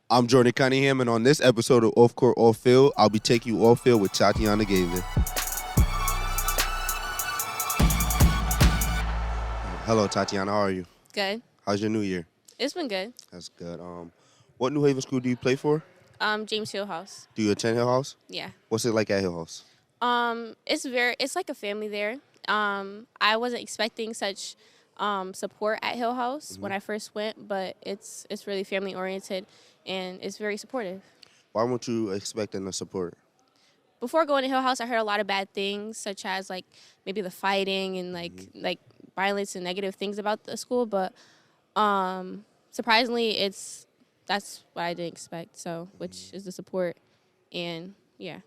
I'm Jordan Cunningham, and on this episode of Off Court, Off Field, I'll be taking you off field with Tatiana Gaither. Hello, Tatiana. How are you? Good. How's your new year? It's been good. That's good. What New Haven school do you play for? James Hillhouse. Do you attend Hillhouse? Yeah. What's it like at Hillhouse? It's like a family there. I wasn't expecting such support at Hillhouse when I first went, but it's really family oriented and it's very supportive. Why weren't you expecting the support? Before going to Hillhouse, I heard a lot of bad things, such as like maybe the fighting and like violence and negative things about the school. But surprisingly, that's what I didn't expect. So, which is the support, and yeah.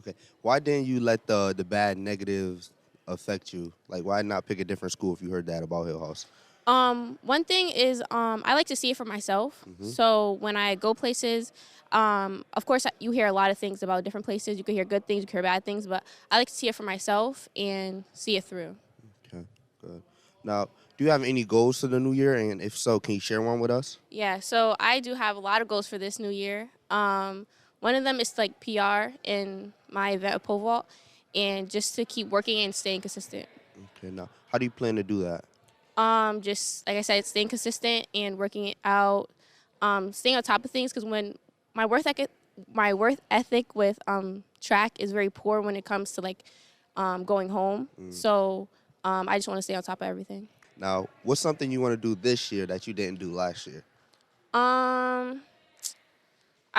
Okay. Why didn't you let the bad negatives affect you? Like, why not pick a different school if you heard that about Hillhouse? One thing is I like to see it for myself. So when I go places, of course you hear a lot of things about different places. You can hear good things, you can hear bad things, but I like to see it for myself and see it through. Okay, good. Now, do you have any goals for the new year? And if so, can you share one with us? Yeah, so I do have a lot of goals for this new year. One of them is like PR in my event of pole vault, and just to keep working and staying consistent. Okay, now, how do you plan to do that? Just like I said, staying consistent and working it out, staying on top of things. Because when my worth ethic with track is very poor when it comes to like going home. So I just want to stay on top of everything. Now, what's something you want to do this year that you didn't do last year? I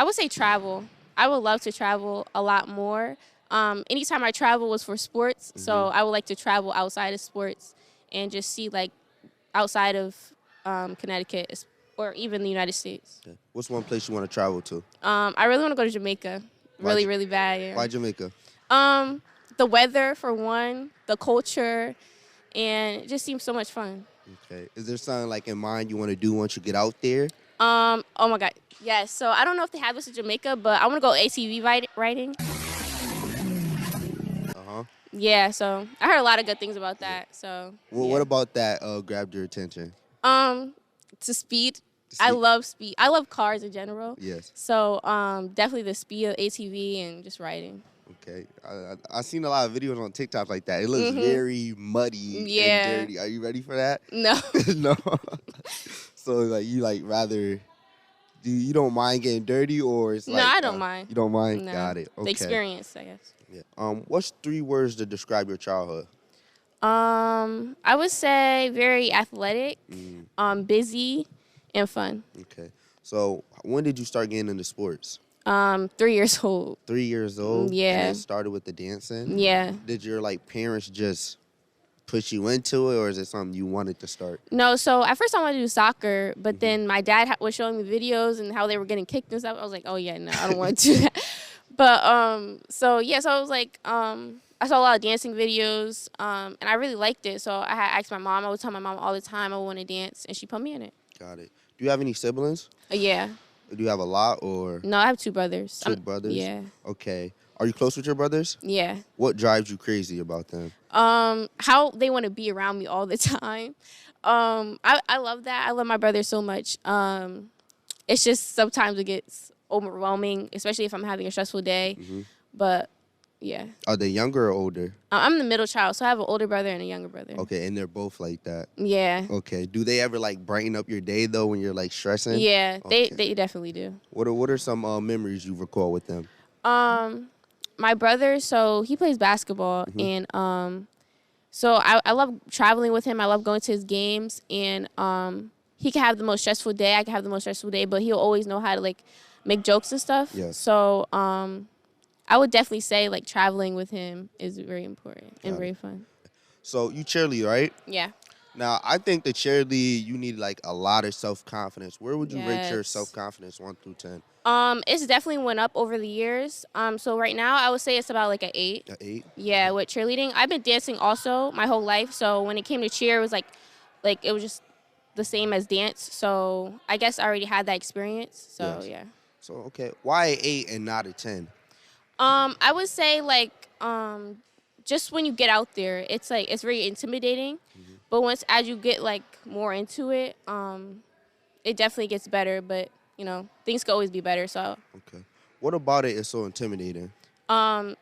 would say travel. I would love to travel a lot more. Anytime I travel was for sports, so I would like to travel outside of sports and just see like outside of Connecticut or even the United States. Okay. What's one place you want to travel to? I really want to go to Jamaica. Really bad. Yeah. Why Jamaica? The weather for one, the culture, and it just seems so much fun. Okay. Is there something like in mind you want to do once you get out there? Oh my God. Yes. So I don't know if they have this in Jamaica, but I want to go ATV riding. Yeah, so I heard a lot of good things about that. So Well, yeah. what about that grabbed your attention? To speed. I love speed. I love cars in general. Yes. So definitely the speed of ATV and just riding. Okay. I've seen a lot of videos on TikTok like that. It looks very muddy and dirty. Are you ready for that? No. No. So like you like rather you don't mind getting dirty or it's like No, I don't mind. You don't mind? No. Got it. Okay. The experience, I guess. Yeah. What's 3 words to describe your childhood? I would say very athletic, busy, and fun. Okay. So when did you start getting into sports? 3 years old. 3 years old? Yeah. And then started with the dancing? Yeah. Did your like parents just push you into it or is it something you wanted to start? No, so at first I wanted to do soccer, but then my dad was showing me videos and how they were getting kicked and stuff. I was like, oh yeah, no, I don't want to do that. But so I was like, I saw a lot of dancing videos, and I really liked it. So I had asked my mom. I would tell my mom all the time I want to dance, and she put me in it. Got it. Do you have any siblings? Yeah. Do you have a lot or? No, I have 2 brothers. 2 brothers? Yeah. Okay. Are you close with your brothers? Yeah. What drives you crazy about them? How they want to be around me all the time. I love that. I love my brothers so much. It's just sometimes it gets overwhelming, especially if I'm having a stressful day. But yeah. Are they younger or older? I'm the middle child, so I have an older brother and a younger brother. Okay, and they're both like that. Yeah. Okay. Do they ever like brighten up your day though when you're like stressing? Yeah, Okay. they definitely do. What are some memories you recall with them? My brother, so he plays basketball, and so I love traveling with him. I love going to his games, and he can have the most stressful day. I can have the most stressful day, but he'll always know how to like make jokes and stuff. Yes. So I would definitely say like traveling with him is very important and very fun. So you cheerlead, right? Yeah. Now I think the cheerlead you need like a lot of self-confidence. Where would you rate your Yes. self-confidence 1 through 10? It's definitely went up over the years. So right now I would say it's about like an 8. An 8? Yeah, with cheerleading. I've been dancing also my whole life. So when it came to cheer, it was like it was just the same as dance. So I guess I already had that experience. So Yes. yeah. So okay, why an 8 and not a 10? I would say like just when you get out there, it's like it's very intimidating. But as you get like more into it, it definitely gets better. But things could always be better. So Okay. What about it is so intimidating?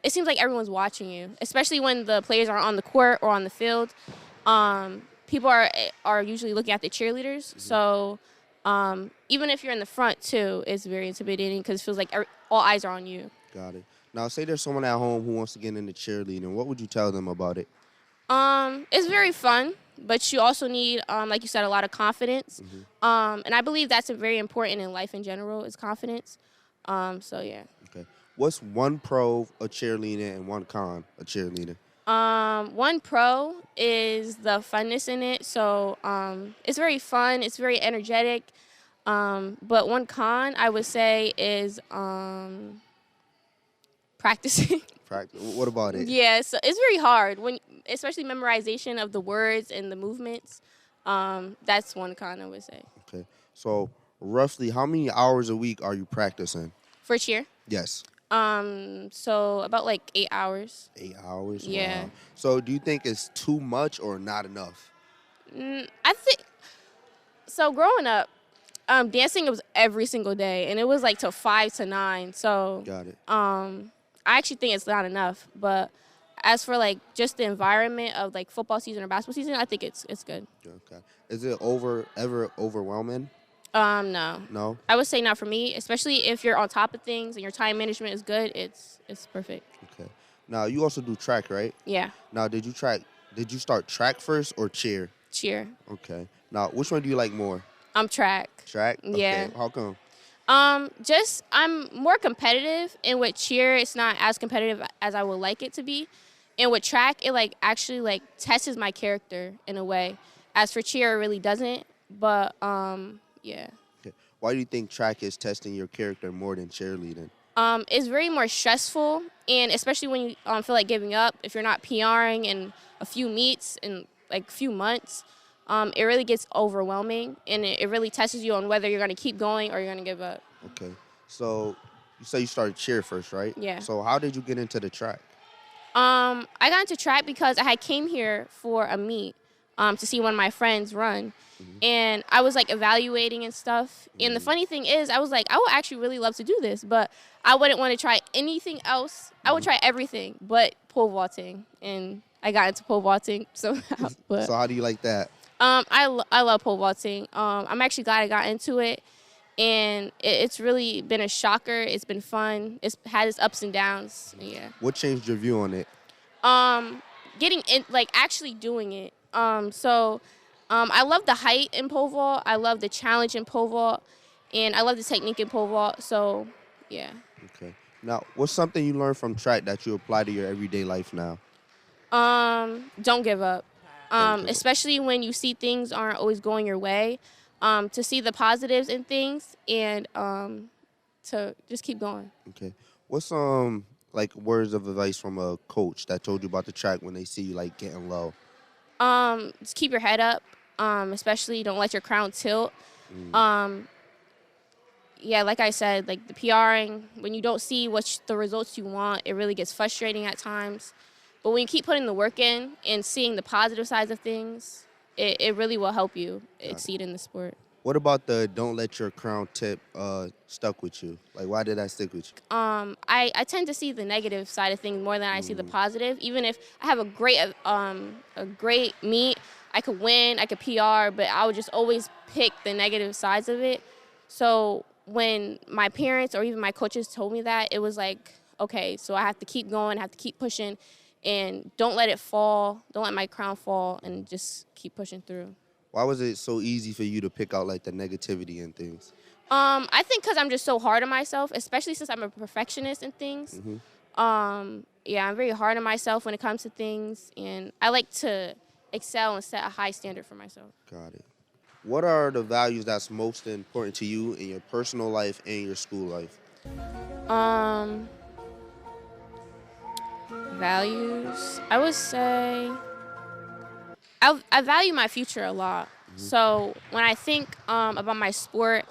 it seems like everyone's watching you, especially when the players are on the court or on the field. People are usually looking at the cheerleaders. So even if you're in the front too, it's very intimidating because it feels like all eyes are on you. Got it. Now, say there's someone at home who wants to get into cheerleading. What would you tell them about it? It's very fun, but you also need, like you said, a lot of confidence. And I believe that's very important in life in general is confidence. So yeah. Okay. What's one pro of cheerleading and one con of cheerleading? One pro is the funness in it. So it's very fun. It's very energetic. But one con I would say is practicing. Practice. What about it? Yeah, so it's very hard especially memorization of the words and the movements. That's one con I would say. Okay. So roughly, how many hours a week are you practicing? For cheer? Yes. So about like 8 hours. 8 hours. Yeah. Wow. So do you think it's too much or not enough? I think so. Growing up, dancing was every single day, and it was like till 5 to 9. So Got it. I actually think it's not enough. But as for like just the environment of like football season or basketball season, I think it's good. Okay. Is it ever overwhelming? No. No. I would say not for me, especially if you're on top of things and your time management is good. It's perfect. Okay. Now you also do track, right? Yeah, Now did you start track first or cheer? cheer. Okay. Now which one do you like more? Track. Track? Yeah. Okay. How come? Just I'm more competitive, and with cheer, it's not as competitive as I would like it to be. And with track, it like actually like tests my character in a way. As for cheer, it really doesn't. But yeah. Okay. Why do you think track is testing your character more than cheerleading? It's very more stressful, and especially when you feel like giving up, if you're not PRing in a few meets in like a few months, it really gets overwhelming, and it really tests you on whether you're going to keep going or you're going to give up. Okay. So you say you started cheer first, right? Yeah. So how did you get into the track? I got into track because I had came here for a meet to see one of my friends run. And I was like evaluating and stuff. And the funny thing is, I was like, I would actually really love to do this, but I wouldn't want to try anything else. I would try everything but pole vaulting. And I got into pole vaulting somehow. But So how do you like that? I love pole vaulting. I'm actually glad I got into it. And it's really been a shocker. It's been fun. It's had its ups and downs. Yeah. What changed your view on it? Getting in, like actually doing it. I love the height in pole vault. I love the challenge in pole vault, and I love the technique in pole vault. So, yeah. Okay. Now, what's something you learned from track that you apply to your everyday life now? Don't give up. Don't give up. Especially when you see things aren't always going your way. To see the positives in things and to just keep going. Okay. What's like words of advice from a coach that told you about the track when they see you like getting low? Just keep your head up. Especially don't let your crown tilt. Yeah, like I said, like the PRing, when you don't see the results you want, it really gets frustrating at times. But when you keep putting the work in and seeing the positive sides of things, it really will help you exceed in the sport. What about the don't let your crown tip stuck with you? Like, why did that stick with you? I tend to see the negative side of things more than I see the positive. Even if I have a great meet, I could win, I could PR, but I would just always pick the negative sides of it. So when my parents or even my coaches told me that, it was like, okay, so I have to keep going, I have to keep pushing, and don't let it fall, don't let my crown fall, and just keep pushing through. Why was it so easy for you to pick out like the negativity and things? I think because I'm just so hard on myself, especially since I'm a perfectionist in things. Yeah, I'm very hard on myself when it comes to things, and I like to excel and set a high standard for myself. Got it. What are the values that's most important to you in your personal life and your school life? Values, I would say I value my future a lot. So when I think about my sport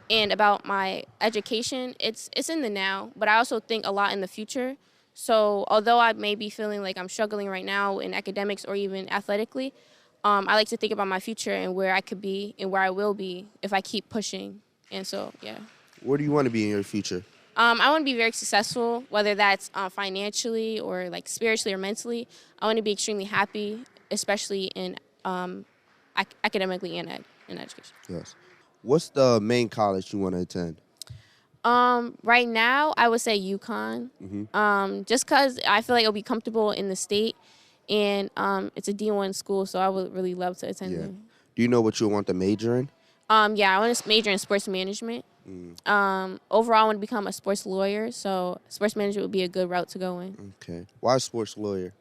and about my education, it's in the now, but I also think a lot in the future. So although I may be feeling like I'm struggling right now in academics or even athletically, I like to think about my future and where I could be and where I will be if I keep pushing. And so, yeah. Where do you want to be in your future? I want to be very successful, whether that's financially or like spiritually or mentally. I want to be extremely happy, especially in academically and in education. Yes. What's the main college you want to attend? Right now, I would say UConn. Just because I feel like it'll be comfortable in the state, and it's a D1 school, so I would really love to attend Yeah. there. Do you know what you want to major in? Yeah, I want to major in sports management. Overall, I want to become a sports lawyer, so sports management would be a good route to go in. Okay. Why a sports lawyer?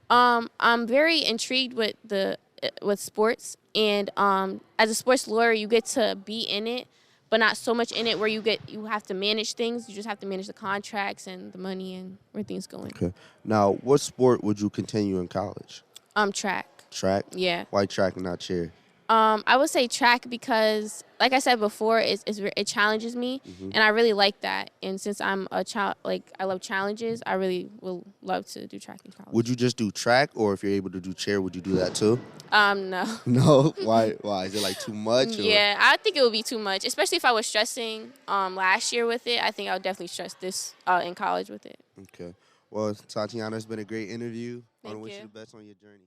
I'm very intrigued with sports, and as a sports lawyer, you get to be in it, but not so much in it where you have to manage things. You just have to manage the contracts and the money and where things going. Okay. Now, what sport would you continue in college? Track. Track? Yeah. Why track and not cheer? I would say track because, like I said before, it challenges me, and I really like that. And since I'm a child, like I love challenges, I really will love to do track in college. Would you just do track, or if you're able to do cheer, would you do that too? No. No? Why? Why? Is it like too much? Or? Yeah, I think it would be too much, especially if I was stressing last year with it. I think I would definitely stress this in college with it. Okay. Well, Tatiana, it's been a great interview. I want Thank to wish you. you the best on your journey.